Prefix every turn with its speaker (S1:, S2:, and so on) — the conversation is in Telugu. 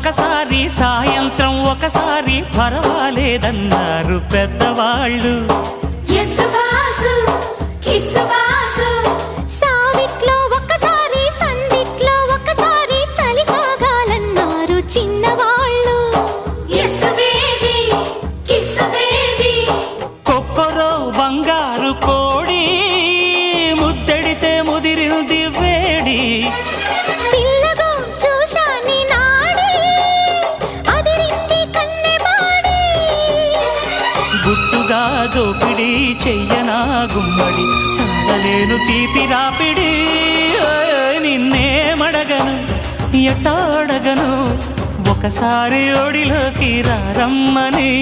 S1: ఒకసారి సాయంత్రం ఒకసారి పర్వాలేదన్నారు పెద్దవాళ్ళు.
S2: సావిట్లో ఒకసారి సందిట్లో ఒకసారి చలి కాగాలన్నారు చిన్నవాళ్ళు.
S1: కొక్కరో బంగారు కోడి ముద్దడితే ముదిరింది వేడి.
S2: పిల్లగో చూశాని నాడి అదిరింది కన్నెబాడి.
S1: గుట్టుగా దోపిడి చెయ్యనా గుమ్మడి తాళలేను తీపి రాపిడి. నిన్నేమడగను ఎట్టాడగను ఒకసారి ఒడిలోకి రమ్మని.